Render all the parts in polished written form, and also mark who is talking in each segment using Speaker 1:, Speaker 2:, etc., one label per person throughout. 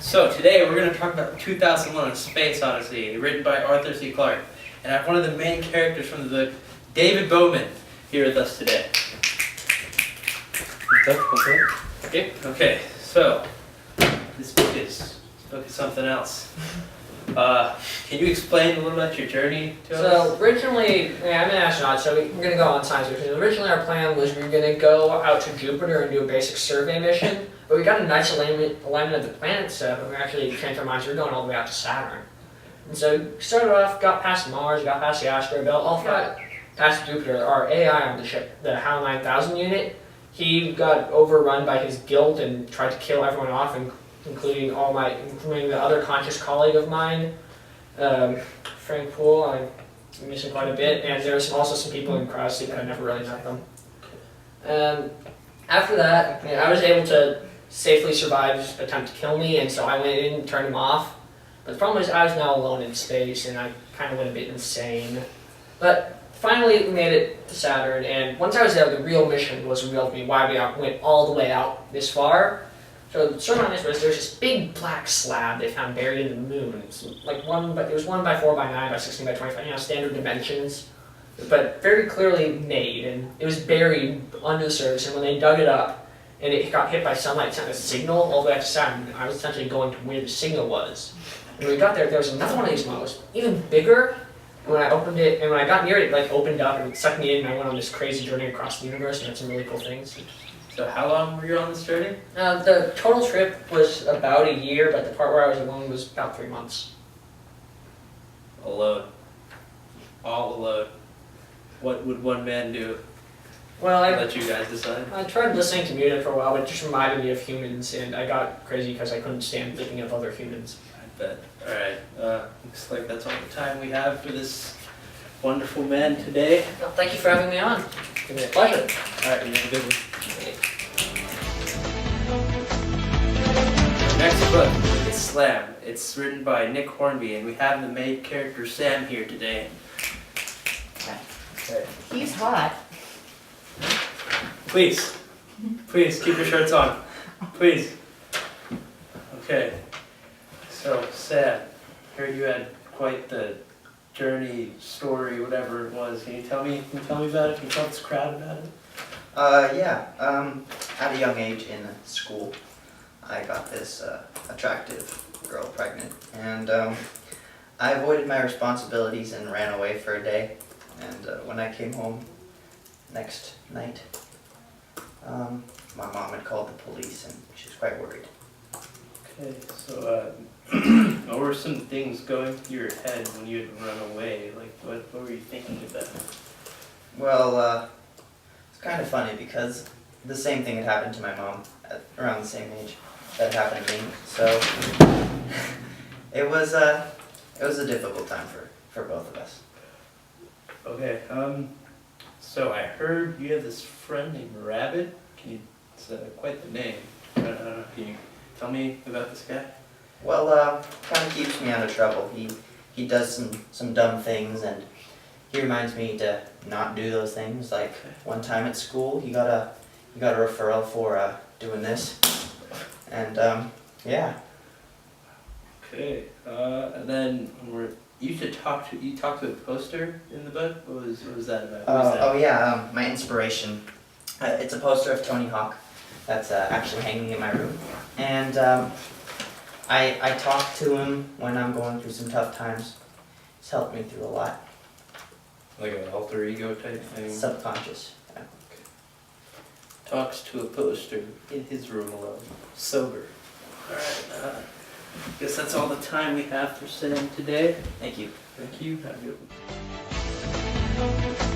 Speaker 1: So today we're going to talk about 2001: A Space Odyssey, written by Arthur C. Clarke. And I have one of the main characters from the book, David Bowman, here with us today. Okay, so this book is something else. Can you explain a little about your journey to us?
Speaker 2: So originally, I'm an astronaut, so we're going to go on science mission. Originally our plan was we were going to go out to Jupiter and do a basic survey mission, but we got a nice alignment of the planets, so we actually changed our minds. We're going all the way out to Saturn. And so we started off, got past Mars, got past the asteroid belt, all got past Jupiter. Our AI on the ship, the HAL 9000 unit, he got overrun by his guilt and tried to kill everyone off, including the other conscious colleague of mine, Frank Poole. I miss him quite a bit, and there was also some people in Crowd that I never really met them. After that, I was able to safely survive his attempt to kill me, and so I went in and turned him off. But the problem is I was now alone in space, and I kind of went a bit insane. But finally, we made it to Saturn, and once I was there, the real mission was revealed to me why we went all the way out this far. So the story on this was there's this big black slab they found buried in the moon. It's like it was 1 by 4 by 9 by 16 by 25, standard dimensions, but very clearly made, and it was buried under the surface. And when they dug it up, and it got hit by sunlight, it sent a signal all the way up to Saturn. I was essentially going to where the signal was. And when we got there was another one of these models, even bigger. And when I opened it, and when I got near it, it opened up and it sucked me in, and I went on this crazy journey across the universe and had some really cool things.
Speaker 1: So how long were you on this journey?
Speaker 2: The total trip was about a year, but the part where I was alone was about 3 months.
Speaker 1: Alone. All alone. What would one man do?
Speaker 2: Well,
Speaker 1: I'll let you guys decide.
Speaker 2: I tried listening to music for a while, but it just reminded me of humans, and I got crazy because I couldn't stand thinking of other humans.
Speaker 1: I bet. Alright, looks like that's all the time we have for this wonderful man today.
Speaker 2: Well, thank you for having me on. It's been a pleasure.
Speaker 1: Alright, you have a good one. Next book is Slam. It's written by Nick Hornby, and we have the main character Sam here today. Okay.
Speaker 3: He's hot.
Speaker 1: Please keep your shirts on. Please. Okay. So Sam, I heard you had quite the journey, story, whatever it was. Can you tell me about it? Can you tell this crowd about it?
Speaker 3: At a young age in school, I got this attractive girl pregnant, and I avoided my responsibilities and ran away for a day. And when I came home next night, my mom had called the police, and she was quite worried.
Speaker 1: Okay, so what were some things going through your head when you had run away? Like, what were you thinking about?
Speaker 3: Well, it's kind of funny because the same thing had happened to my mom at around the same age that happened to me. So it was a difficult time for both of us.
Speaker 1: Okay, so I heard you have this friend named Rabbit. It's quite the name. I don't know, can you tell me about this guy?
Speaker 3: Well, kind of keeps me out of trouble. He does some dumb things, and he reminds me to not do those things. Like one time at school, he got a referral for doing this, and yeah.
Speaker 1: Okay, and then you talked to a poster in the book. What was that about?
Speaker 3: My inspiration. It's a poster of Tony Hawk that's actually hanging in my room, and I talk to him when I'm going through some tough times. He's helped me through a lot.
Speaker 1: Like an alter ego type thing?
Speaker 3: Subconscious. Yeah.
Speaker 1: Okay. Talks to a poster in his room alone, sober. Alright, guess that's all the time we have for Sam today.
Speaker 3: Thank you.
Speaker 1: Thank you. Have a good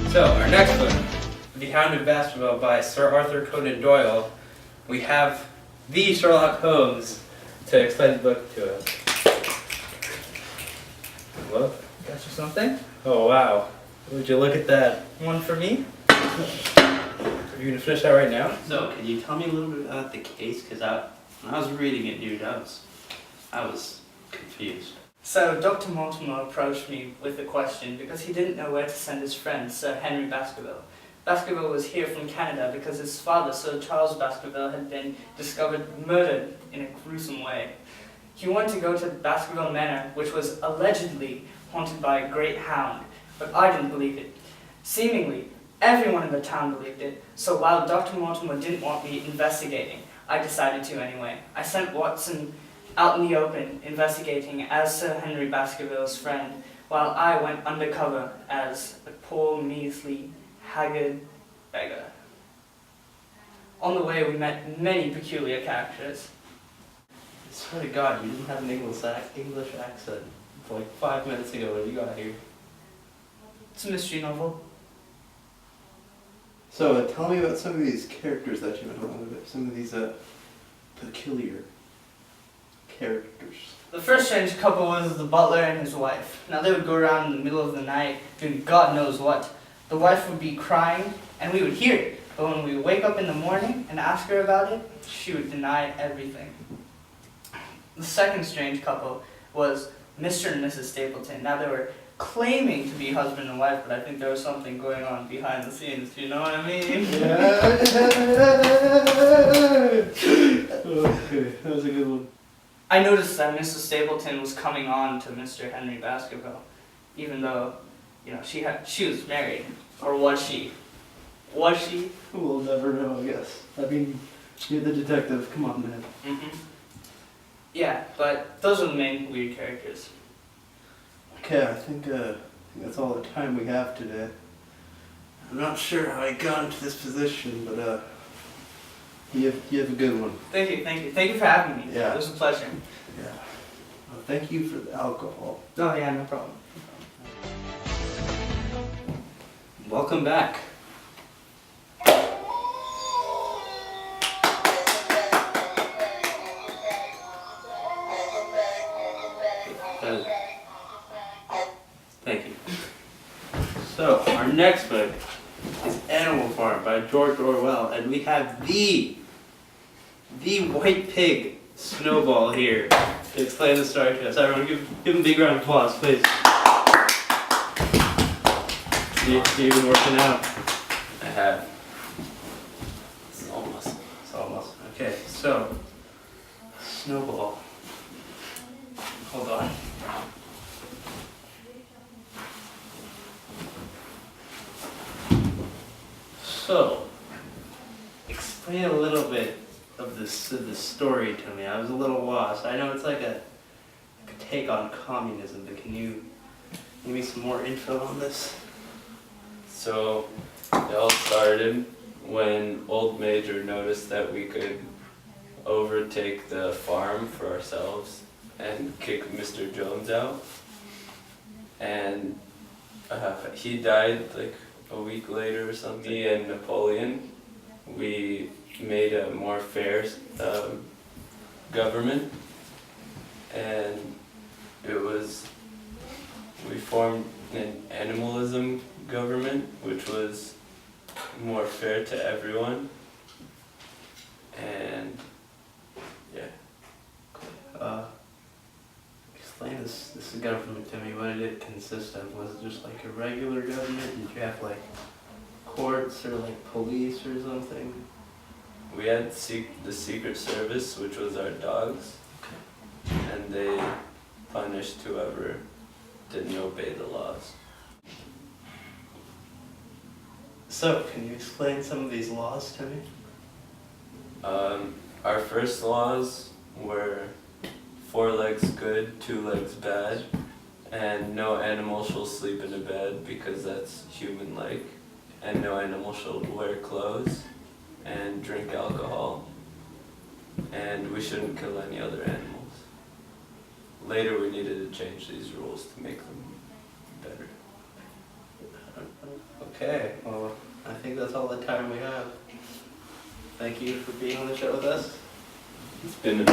Speaker 1: one. So, our next book, The Hound of Baskerville by Sir Arthur Conan Doyle. We have the Sherlock Holmes to explain the book to us. Hello?
Speaker 4: Got you something?
Speaker 1: Oh, wow. Would you look at that?
Speaker 4: One for me?
Speaker 1: Are you going to finish that right now? So, can you tell me a little bit about the case? Because when I was reading it, dude, I was confused.
Speaker 4: So, Dr. Mortimer approached me with a question because he didn't know where to send his friend, Sir Henry Baskerville. Baskerville was here from Canada because his father, Sir Charles Baskerville, had been discovered murdered in a gruesome way. He wanted to go to Baskerville Manor, which was allegedly haunted by a great hound, but I didn't believe it. Seemingly, everyone in the town believed it, so while Dr. Mortimer didn't want me investigating, I decided to anyway. I sent Watson out in the open investigating as Sir Henry Baskerville's friend, while I went undercover as a poor, measly, haggard beggar. On the way, we met many peculiar characters.
Speaker 1: I swear to God, you didn't have an English accent like 5 minutes ago when you got here.
Speaker 4: It's a mystery novel.
Speaker 5: So, tell me about some of these characters that you met along with it. Some of these peculiar characters.
Speaker 4: The first strange couple was the butler and his wife. Now they would go around in the middle of the night doing God knows what. The wife would be crying, and we would hear it. But when we would wake up in the morning and ask her about it, she would deny everything. The second strange couple was Mr. and Mrs. Stapleton. Now they were claiming to be husband and wife, but I think there was something going on behind the scenes. Do you know what I mean?
Speaker 5: Okay, that was a good one.
Speaker 4: I noticed that Mrs. Stapleton was coming on to Mr. Henry Baskerville, even though, she was married, or was she? Was she?
Speaker 5: We'll never know, I guess. I mean, you're the detective. Come on, man.
Speaker 4: Mm-hmm. Yeah, but those are the main weird characters.
Speaker 5: Okay, I think that's all the time we have today. I'm not sure how I got into this position, but you have a good one.
Speaker 4: Thank you for having me.
Speaker 5: Yeah.
Speaker 4: It was a pleasure.
Speaker 5: Yeah. Well, thank you for the alcohol.
Speaker 4: Oh yeah, no problem.
Speaker 1: Welcome back. Thank you. So, our next book is Animal Farm by George Orwell, and we have the white pig, Snowball, here to explain the story to us. Everyone, give him a big round of applause, please. You been working out?
Speaker 6: I have. It's almost.
Speaker 1: It's almost. Okay, so, Snowball. Hold on. So, explain a little bit of the story to me. I was a little lost. I know it's like a take on communism, but can you give me some more info on this?
Speaker 6: So, it all started when Old Major noticed that we could overtake the farm for ourselves and kick Mr. Jones out. And he died like a week later or something. Me and Napoleon, we made a more fair government, and we formed an animalism government, which was more fair to everyone, and yeah.
Speaker 1: Explain this government to me. What did it consist of? Was it just like a regular government? Did you have like courts or like police or something?
Speaker 6: We had the Secret Service, which was our dogs, and they punished whoever didn't obey the laws.
Speaker 1: So, can you explain some of these laws to me?
Speaker 6: Our first laws were 4 legs good, 2 legs bad, and no animal shall sleep in a bed because that's human-like, and no animal shall wear clothes and drink alcohol, and we shouldn't kill any other animals. Later we needed to change these rules to make them better.
Speaker 1: Okay, well, I think that's all the time we have. Thank you for being on the show with us.
Speaker 6: It's been